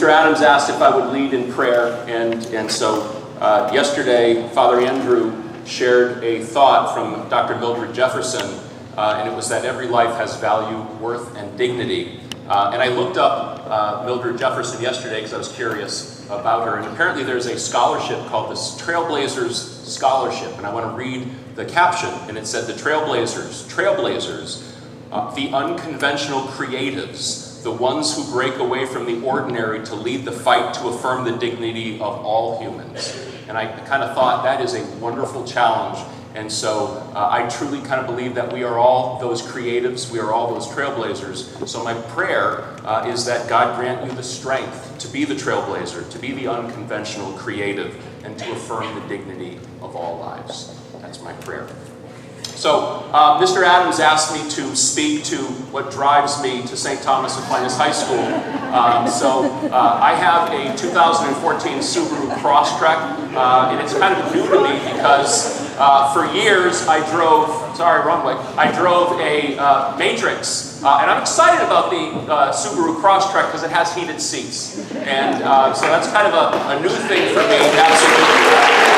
Mr. Adams asked if I would lead in prayer, and so yesterday Father Andrew shared a thought from Dr. Mildred Jefferson, and it was that every life has value, worth, and dignity. And I looked up Mildred Jefferson yesterday because I was curious about her, and apparently there's a scholarship called the Trailblazers Scholarship, and I want to read the caption, and it said, the Trailblazers, the unconventional creatives, the ones who break away from the ordinary to lead the fight to affirm the dignity of all humans. And I kind of thought that is a wonderful challenge. And so I truly kind of believe that we are all those creatives, we are all those trailblazers. So my prayer is that God grant you the strength to be the trailblazer, to be the unconventional creative, and to affirm the dignity of all lives. That's my prayer. So Mr. Adams asked me to speak to what drives me to St. Thomas Aquinas High School. I have a 2014 Subaru Crosstrek, and it's kind of new to me because for years I drove a Matrix, and I'm excited about the Subaru Crosstrek because it has heated seats, and so that's kind of a new thing for me. Absolutely.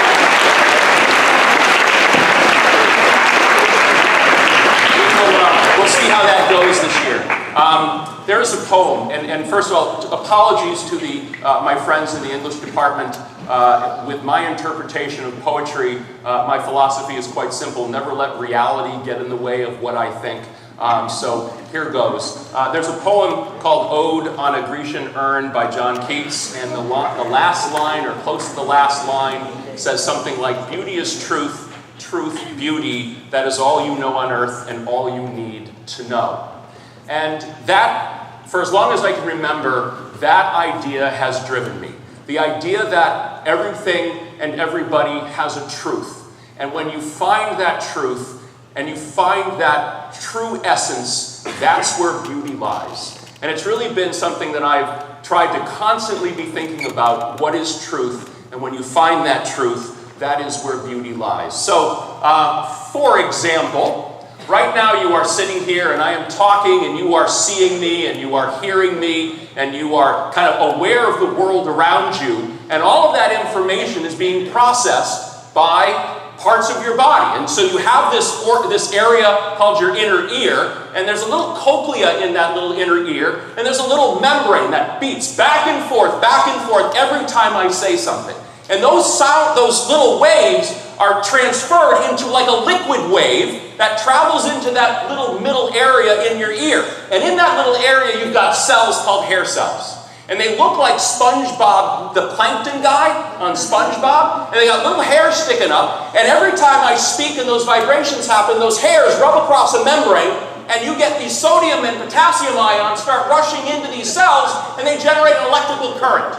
We'll see how that goes this year. There's a poem, and first of all, apologies to my friends in the English department. With my interpretation of poetry, my philosophy is quite simple: never let reality get in the way of what I think. So here goes. There's a poem called Ode on a Grecian Urn by John Keats, and the last line, or close to the last line, says something like, beauty is truth, truth, beauty, that is all you know on earth and all you need to know. And that, for as long as I can remember, that idea has driven me. The idea that everything and everybody has a truth. And when you find that truth, and you find that true essence, that's where beauty lies. And it's really been something that I've tried to constantly be thinking about, what is truth? And when you find that truth, that is where beauty lies. So, for example, right now you are sitting here and I am talking and you are seeing me and you are hearing me and you are kind of aware of the world around you, and all of that information is being processed by parts of your body. And so you have this area called your inner ear, and there's a little cochlea in that little inner ear, and there's a little membrane that beats back and forth every time I say something. And those little waves are transferred into like a liquid wave that travels into that little middle area in your ear. And in that little area, you've got cells called hair cells. And they look like SpongeBob, the plankton guy on SpongeBob. And they got little hairs sticking up. And every time I speak and those vibrations happen, those hairs rub across a membrane, and you get these sodium and potassium ions start rushing into these cells, and they generate an electrical current.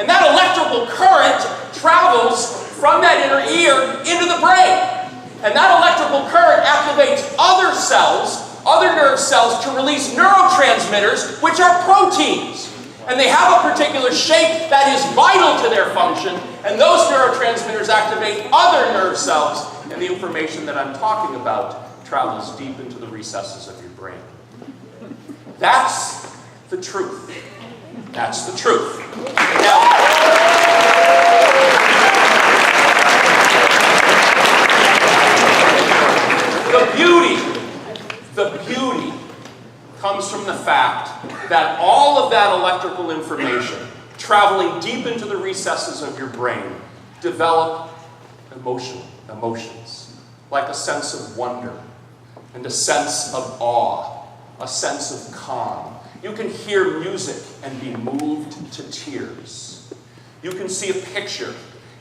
And that electrical current travels from that inner ear into the brain. And that electrical current activates other cells, other nerve cells, to release neurotransmitters, which are proteins. And they have a particular shape that is vital to their function, and those neurotransmitters activate other nerve cells, and the information that I'm talking about travels deep into the recesses of your brain. That's the truth. That's the truth. Now, the beauty comes from the fact that all of that electrical information traveling deep into the recesses of your brain develop emotions, like a sense of wonder and a sense of awe, a sense of calm. You can hear music and be moved to tears. You can see a picture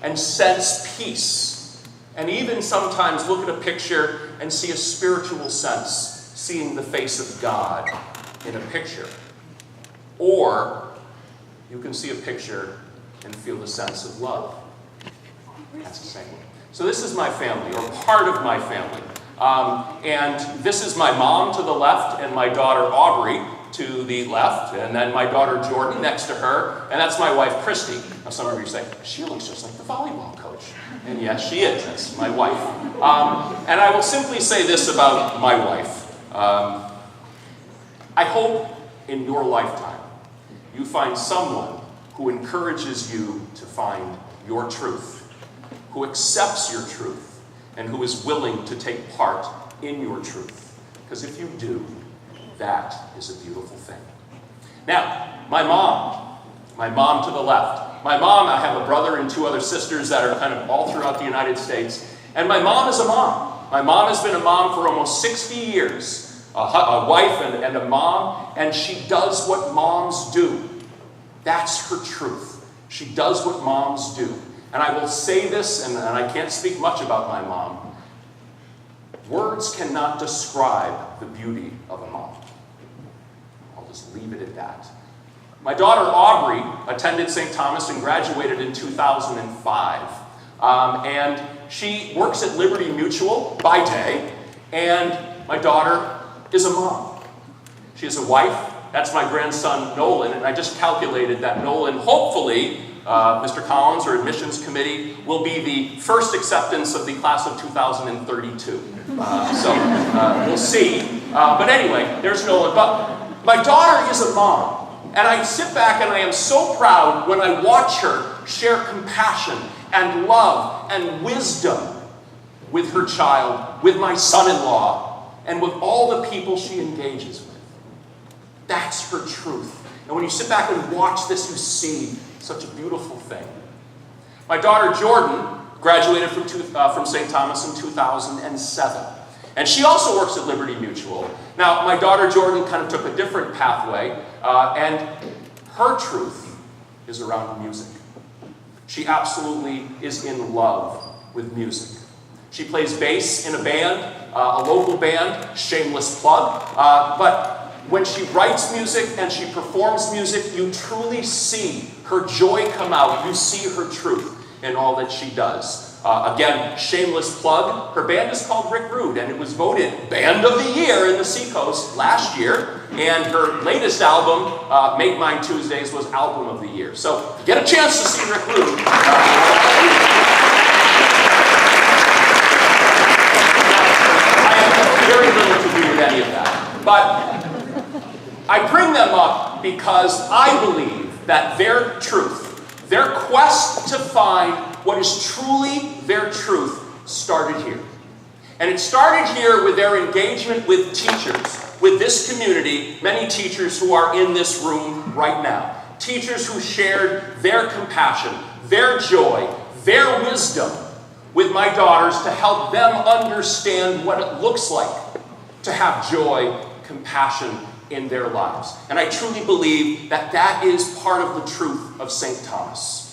and sense peace, and even sometimes look at a picture and see a spiritual sense, seeing the face of God in a picture. Or you can see a picture and feel the sense of love. That's the same way. So this is my family, or part of my family. And this is my mom to the left and my daughter Aubrey to the left, and then my daughter Jordan next to her, and that's my wife Christy. Now some of you say, she looks just like the volleyball coach. And yes, she is. That's my wife. And I will simply say this about my wife. I hope in your lifetime you find someone who encourages you to find your truth, who accepts your truth, and who is willing to take part in your truth. Because if you do, that is a beautiful thing. Now, my mom to the left. My mom, I have a brother and 2 other sisters that are kind of all throughout the United States. And my mom is a mom. My mom has been a mom for almost 60 years, a wife and a mom, and she does what moms do. That's her truth. She does what moms do. And I will say this, and I can't speak much about my mom. Words cannot describe the beauty of a mom. I'll just leave it at that. My daughter Aubrey attended St. Thomas and graduated in 2005. And she works at Liberty Mutual by day, and my daughter is a mom. She is a wife. That's my grandson Nolan, and I just calculated that Nolan, hopefully, Mr. Collins or admissions committee, will be the first acceptance of the class of 2032. We'll see. But anyway, there's Nolan. But my daughter is a mom. And I sit back and I am so proud when I watch her share compassion and love and wisdom with her child, with my son-in-law, and with all the people she engages with. That's her truth. And when you sit back and watch this, you see such a beautiful thing. My daughter Jordan graduated from St. Thomas in 2007. And she also works at Liberty Mutual. Now, my daughter Jordan kind of took a different pathway, and her truth is around music. She absolutely is in love with music. She plays bass in a band, a local band, shameless plug, but when she writes music and she performs music, you truly see her joy come out. You see her truth in all that she does. Again, shameless plug, her band is called Rick Rude, and it was voted Band of the Year in the Seacoast last year, and her latest album, Make Mine Tuesdays, was Album of the Year. So, if you get a chance to see Rick Rude, I have very little to do with any of that, but I bring them up because I believe that their truth, their quest to find what is truly their truth, started here. And it started here with their engagement with teachers, with this community, many teachers who are in this room right now. Teachers who shared their compassion, their joy, their wisdom with my daughters to help them understand what it looks like to have joy, compassion in their lives. And I truly believe that that is part of the truth of St. Thomas.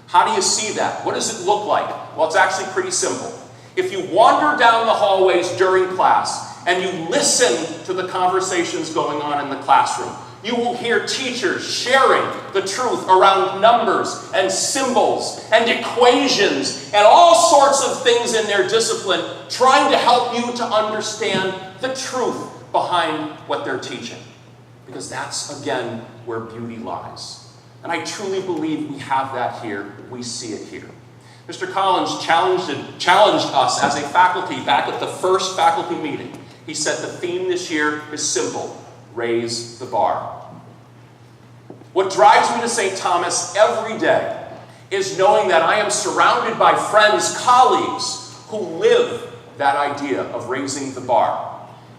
How do you see that? What does it look like? Well, it's actually pretty simple. If you wander down the hallways during class and you listen to the conversations going on in the classroom, you will hear teachers sharing the truth around numbers and symbols and equations and all sorts of things in their discipline, trying to help you to understand the truth behind what they're teaching. Because that's, again, where beauty lies. And I truly believe we have that here. We see it here. Mr. Collins challenged us as a faculty back at the first faculty meeting. He said the theme this year is simple: raise the bar. What drives me to St. Thomas every day is knowing that I am surrounded by friends, colleagues who live that idea of raising the bar.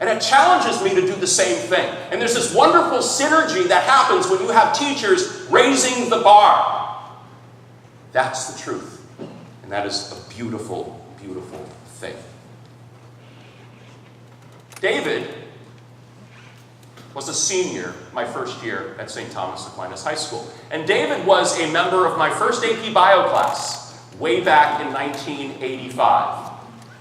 And it challenges me to do the same thing. And there's this wonderful synergy that happens when you have teachers raising the bar. That's the truth. And that is a beautiful, beautiful thing. David was a senior my first year at St. Thomas Aquinas High School. And David was a member of my first AP Bio class way back in 1985.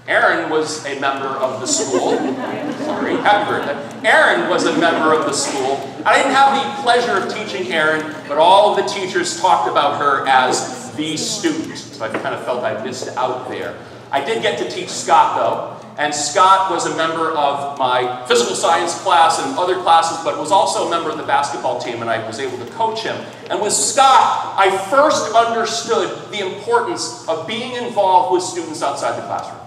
Aaron was a member of the school. Sorry, happy birthday. Aaron was a member of the school. I didn't have the pleasure of teaching Aaron, but all of the teachers talked about her as the student. So I kind of felt I missed out there. I did get to teach Scott, though. And Scott was a member of my physical science class and other classes, but was also a member of the basketball team, and I was able to coach him. And with Scott, I first understood the importance of being involved with students outside the classroom.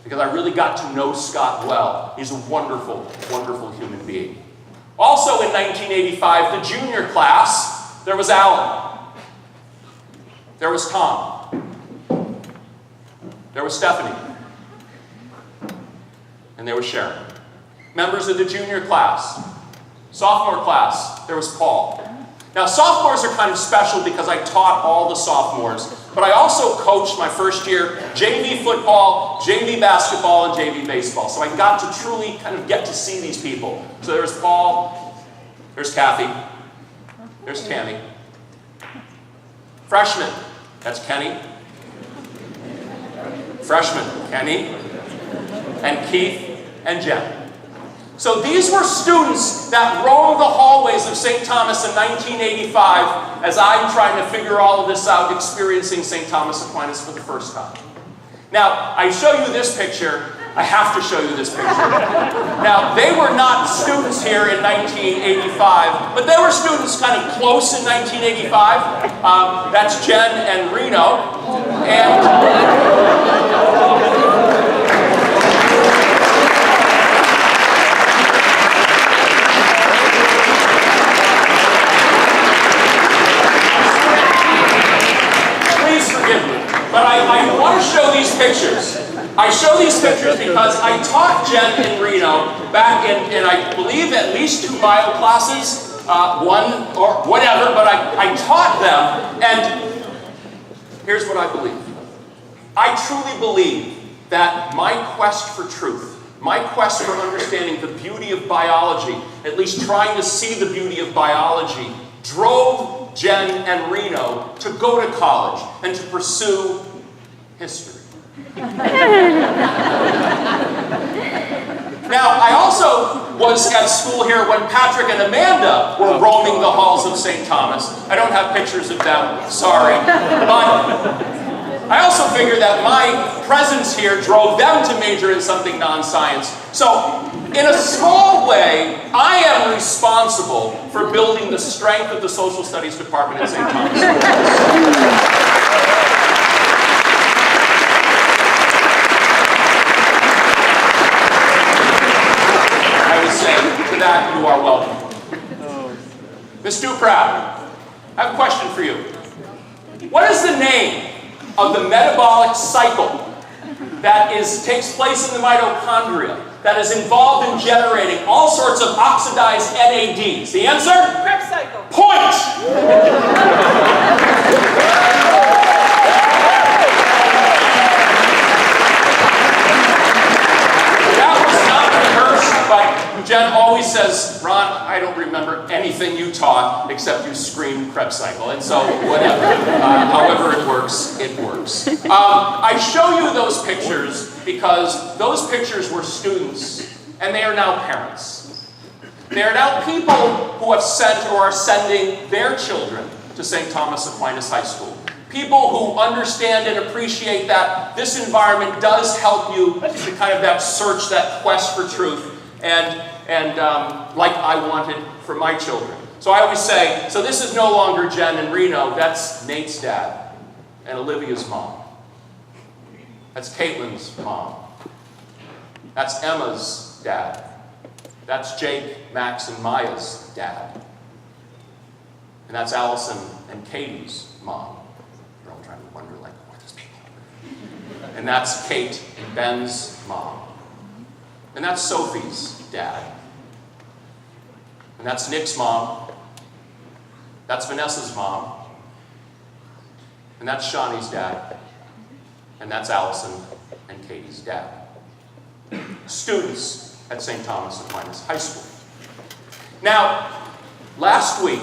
Because I really got to know Scott well. He's a wonderful, wonderful human being. Also in 1985, the junior class, there was Alan. There was Tom. There was Stephanie. And there was Sharon. Members of the junior class. Sophomore class, there was Paul. Now, sophomores are kind of special because I taught all the sophomores, but I also coached my first year JV football, JV basketball, and JV baseball. So I got to truly kind of get to see these people. So there's Paul, there's Kathy, there's Tammy. Freshman, that's Kenny. Freshman, Kenny, and Keith, and Jen. So these were students that roamed the hallways of St. Thomas in 1985 as I'm trying to figure all of this out, experiencing St. Thomas Aquinas for the first time. Now, I show you this picture. I have to show you this picture. Now, they were not students here in 1985, but they were students kind of close in 1985. That's Jen and Reno. But I want to show these pictures. I show these pictures because I taught Jen and Reno back in I believe, at least 2 bio classes, one or whatever, but I taught them, and here's what I believe. I truly believe that my quest for truth, my quest for understanding the beauty of biology, at least trying to see the beauty of biology, drove Jen and Reno to go to college and to pursue history. Now, I also was at school here when Patrick and Amanda were roaming the halls of St. Thomas. I don't have pictures of them, sorry. But I also figure that my presence here drove them to major in something non-science. So, in a small way, I am responsible for building the strength of the social studies department at St. Thomas. To that, you are welcome. Ms. Dupratt, I have a question for you. What is the name of the metabolic cycle that takes place in the mitochondria that is involved in generating all sorts of oxidized NADs? The answer? Krebs cycle. Point! But Jen always says, Ron, I don't remember anything you taught except you screamed Krebs cycle. And so, whatever. However it works, it works. I show you those pictures because those pictures were students, and they are now parents. They are now people who have sent or are sending their children to St. Thomas Aquinas High School. People who understand and appreciate that this environment does help you to kind of that search, that quest for truth. And like I wanted for my children. So I always say, so this is no longer Jen and Reno, that's Nate's dad and Olivia's mom. That's Caitlin's mom. That's Emma's dad. That's Jake, Max, and Maya's dad. And that's Allison and Katie's mom. You're all trying to wonder, like, what are these people? And that's Kate and Ben's mom. And that's Sophie's dad. And that's Nick's mom. That's Vanessa's mom. And that's Shawnee's dad. And that's Allison and Katie's dad. Students at St. Thomas Aquinas High School. Now, last week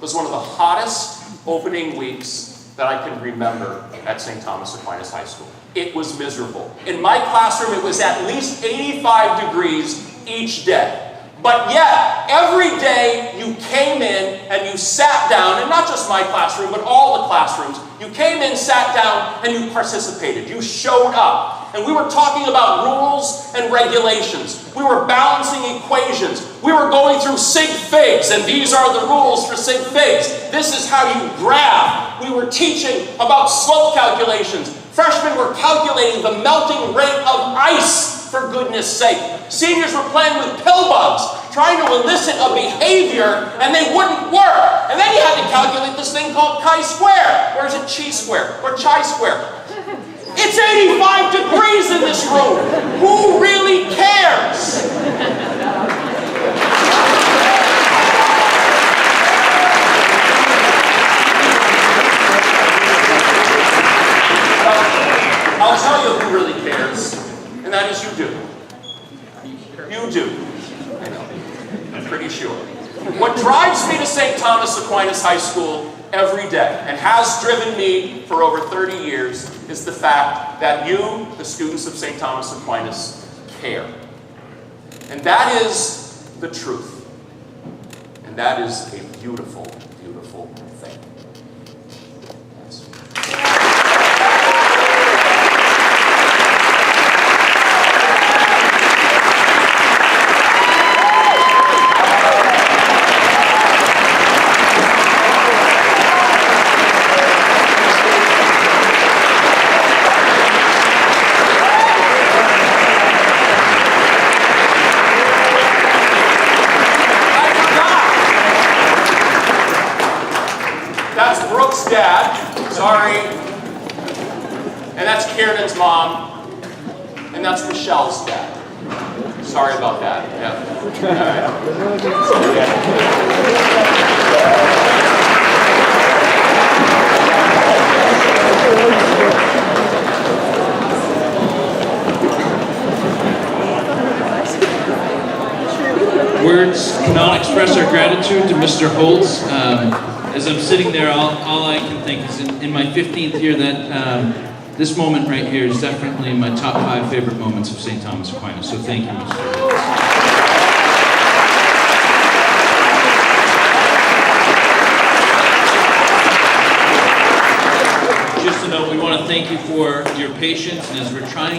was one of the hottest opening weeks that I can remember at St. Thomas Aquinas High School. It was miserable. In my classroom, it was at least 85 degrees each day. But yet, every day you came in and you sat down, and not just my classroom, but all the classrooms, you came in, sat down, and you participated. You showed up. And we were talking about rules and regulations. We were balancing equations. We were going through sig figs, and these are the rules for sig figs. This is how you graph. We were were teaching about slope calculations. Freshmen were calculating the melting rate of ice, for goodness sake. Seniors were playing with pill bugs, trying to elicit a behavior, and they wouldn't work. And then you had to calculate this thing called chi-square. Or is it chi-square? Or chi-square? It's 85 degrees in this room. Who really cares? I'll tell you who really cares, and that is you do. You do. I know. I'm pretty sure. What drives me to St. Thomas Aquinas High School every day, and has driven me for over 30 years, is the fact that you, the students of St. Thomas Aquinas, care. And that is the truth. And that is a beautiful, beautiful thing. Yes. That's Brooke's dad, sorry. And that's Kieran's mom. And that's Michelle's dad. Sorry about that. Yeah. Words cannot express our gratitude to Mr. Holtz. As I'm sitting there, all I can think is in my 15th year that this moment right here is definitely in my top 5 favorite moments of St. Thomas Aquinas. So thank you, Mr. Holtz. Just to note, we want to thank you for your patience, and as we're trying